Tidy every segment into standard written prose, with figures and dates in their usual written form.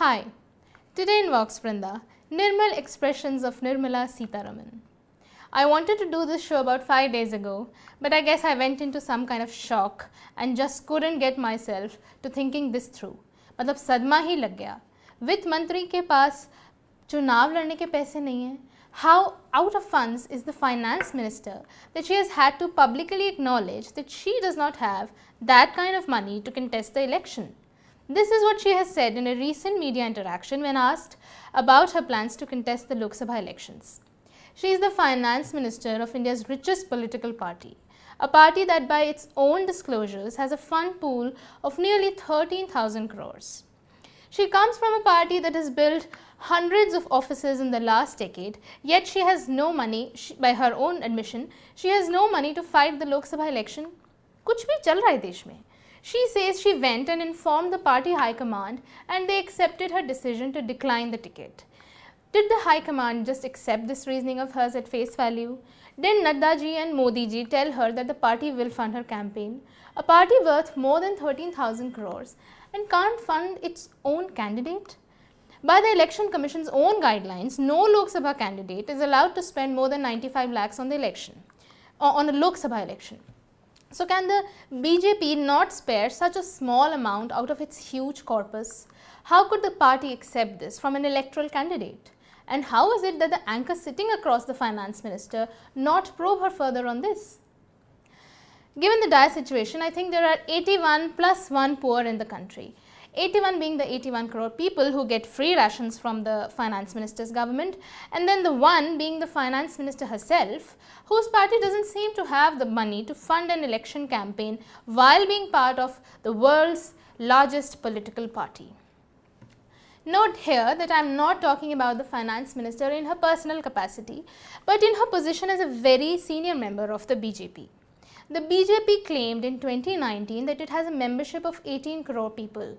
Hi, today in Vox Vrinda, Nirmal expressions of Nirmala Sitharaman. I wanted to do this show about 5 days ago, but I guess I went into some kind of shock and just couldn't get myself to thinking this through. मतलब सदमा ही लग गया. वित्त मंत्री के पास चुनाव लड़ने के पैसे नहीं हैं. How out of funds is the finance minister that she has had to publicly acknowledge that she does not have that kind of money to contest the election. This is what she has said in a recent media interaction when asked about her plans to contest the Lok Sabha elections. She is the finance minister of India's richest political party, a party that by its own disclosures has a fund pool of nearly 13,000 crores. She comes from a party that has built hundreds of offices in the last decade, yet she has no money, by her own admission, she has no money to fight the Lok Sabha election. कुछ भी चल रहा है देश में. She says she went and informed the party high command and they accepted her decision to decline the ticket. Did the high command just accept this reasoning of hers at face value? Did Nadda ji and Modi ji tell her that the party will fund her campaign? A party worth more than 13,000 crores and can't fund its own candidate? By the Election Commission's own guidelines, no Lok Sabha candidate is allowed to spend more than 95 lakhs on the election, or on a Lok Sabha election. So can the BJP not spare such a small amount out of its huge corpus? How could the party accept this from an electoral candidate? And how is it that the anchor sitting across the finance minister not probe her further on this? Given the dire situation, I think there are 81 plus 1 poor in the country. 81 being the 81 crore people who get free rations from the finance minister's government, and then the 1 being the finance minister herself, whose party doesn't seem to have the money to fund an election campaign while being part of the world's largest political party. Note here that I am not talking about the finance minister in her personal capacity, but in her position as a very senior member of the BJP. The BJP claimed in 2019 that it has a membership of 18 crore people.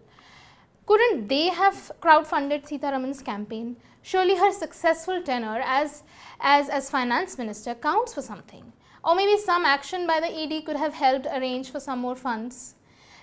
Couldn't they have crowdfunded Sitharaman's campaign? Surely her successful tenure as finance minister counts for something. Or maybe some action by the ED could have helped arrange for some more funds.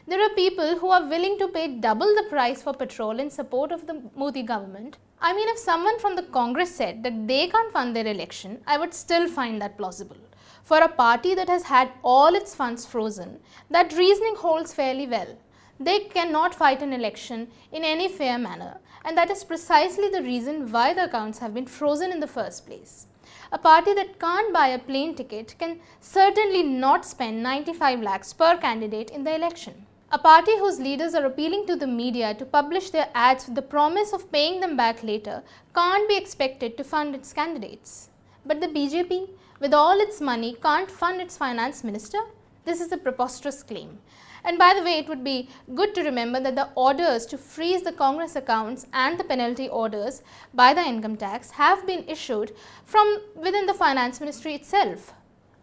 There are people who are willing to pay double the price for petrol in support of the Modi government. I mean, if someone from the Congress said that they can't fund their election, I would still find that plausible. For a party that has had all its funds frozen, that reasoning holds fairly well. They cannot fight an election in any fair manner, and that is precisely the reason why the accounts have been frozen in the first place. A party that can't buy a plane ticket can certainly not spend 95 lakhs per candidate in the election. A party whose leaders are appealing to the media to publish their ads with the promise of paying them back later can't be expected to fund its candidates. But the BJP, with all its money, can't fund its finance minister? This is a preposterous claim. And by the way, it would be good to remember that the orders to freeze the Congress accounts and the penalty orders by the income tax have been issued from within the finance ministry itself,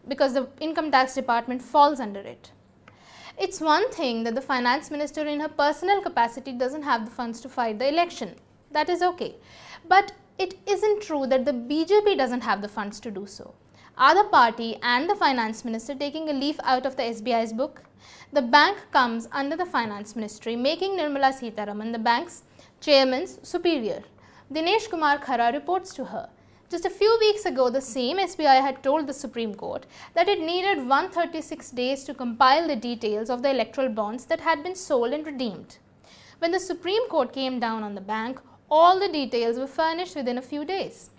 because the income tax department falls under it. It's one thing that the finance minister in her personal capacity doesn't have the funds to fight the election. That is okay. But it isn't true that the BJP doesn't have the funds to do so. Are the party and the finance minister taking a leaf out of the SBI's book? The bank comes under the finance ministry, making Nirmala Sitharaman the bank's chairman's superior. Dinesh Kumar Khara reports to her. Just a few weeks ago, the same SBI had told the Supreme Court that it needed 136 days to compile the details of the electoral bonds that had been sold and redeemed. When the Supreme Court came down on the bank, all the details were furnished within a few days.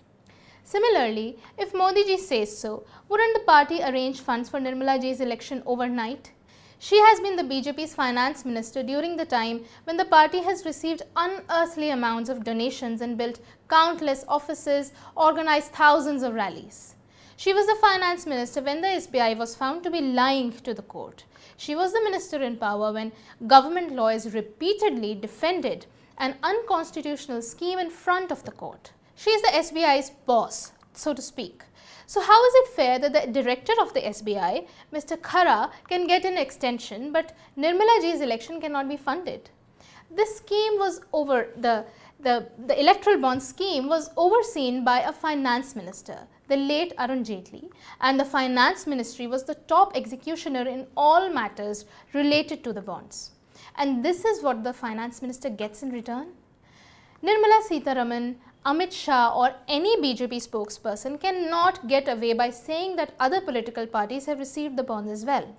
Similarly, if Modi ji says so, wouldn't the party arrange funds for Nirmala ji's election overnight? She has been the BJP's finance minister during the time when the party has received unearthly amounts of donations and built countless offices, organized thousands of rallies. She was the finance minister when the SBI was found to be lying to the court. She was the minister in power when government lawyers repeatedly defended an unconstitutional scheme in front of the court. She is the SBI's boss, so to speak. So how is it fair that the director of the SBI, Mr. Khara, can get an extension, but Nirmala ji's election cannot be funded? This scheme was the electoral bond scheme was overseen by a finance minister, the late Arun Jaitley, and the finance ministry was the top executioner in all matters related to the bonds. And this is what the finance minister gets in return? Nirmala Sitharaman, Amit Shah or any BJP spokesperson cannot get away by saying that other political parties have received the bonds as well.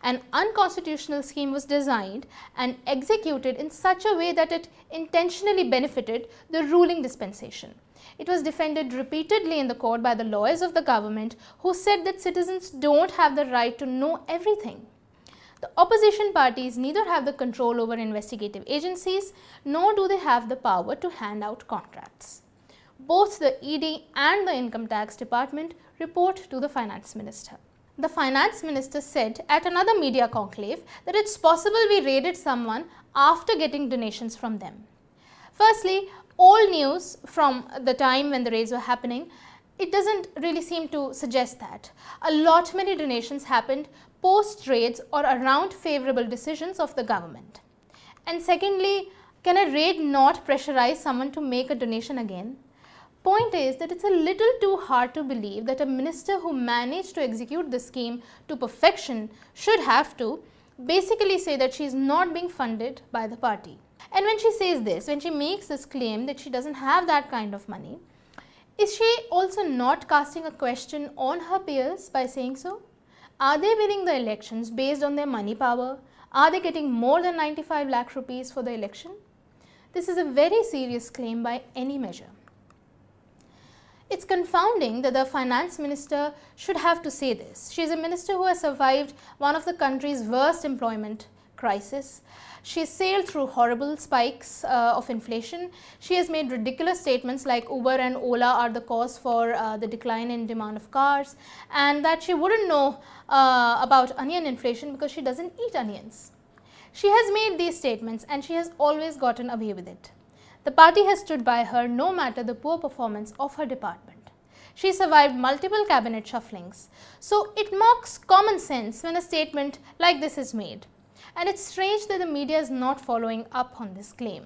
An unconstitutional scheme was designed and executed in such a way that it intentionally benefited the ruling dispensation. It was defended repeatedly in the court by the lawyers of the government who said that citizens don't have the right to know everything. The opposition parties neither have the control over investigative agencies nor do they have the power to hand out contracts. Both the ED and the Income Tax Department report to the Finance Minister. The Finance Minister said at another media conclave that it's possible we raided someone after getting donations from them. Firstly, old news from the time when the raids were happening, it doesn't really seem to suggest that. A lot many donations happened post raids or around favourable decisions of the government. And secondly, can a raid not pressurize someone to make a donation again? Point is that it's a little too hard to believe that a minister who managed to execute the scheme to perfection should have to basically say that she is not being funded by the party. And when she says this, when she makes this claim that she doesn't have that kind of money, is she also not casting a question on her peers by saying so? Are they winning the elections based on their money power? Are they getting more than 95 lakh rupees for the election? This is a very serious claim by any measure. It's confounding that the Finance Minister should have to say this. She is a minister who has survived one of the country's worst employment crisis. She has sailed through horrible spikes of inflation. She has made ridiculous statements like Uber and Ola are the cause for the decline in demand of cars, and that she wouldn't know about onion inflation because she doesn't eat onions. She has made these statements and she has always gotten away with it. The party has stood by her no matter the poor performance of her department. She survived multiple cabinet shufflings. So it mocks common sense when a statement like this is made. And it's strange that the media is not following up on this claim.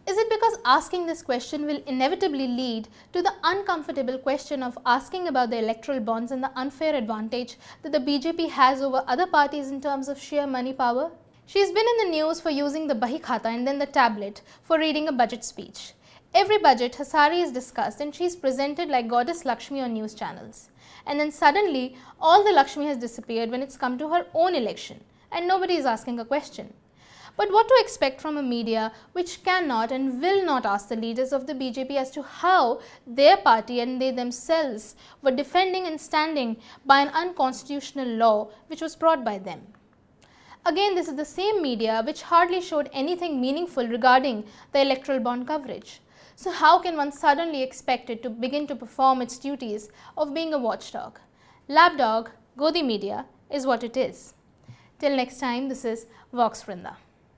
Is it because asking this question will inevitably lead to the uncomfortable question of asking about the electoral bonds and the unfair advantage that the BJP has over other parties in terms of sheer money power? She's been in the news for using the Bahi Khata and then the tablet for reading a budget speech. Every budget, her sari is discussed and she's presented like Goddess Lakshmi on news channels. And then suddenly, all the Lakshmi has disappeared when it's come to her own election and nobody is asking a question. But what to expect from a media which cannot and will not ask the leaders of the BJP as to how their party and they themselves were defending and standing by an unconstitutional law which was brought by them. Again, this is the same media which hardly showed anything meaningful regarding the electoral bond coverage. So how can one suddenly expect it to begin to perform its duties of being a watchdog? Lapdog, Godi media is what it is. Till next time, this is Vox Vrinda.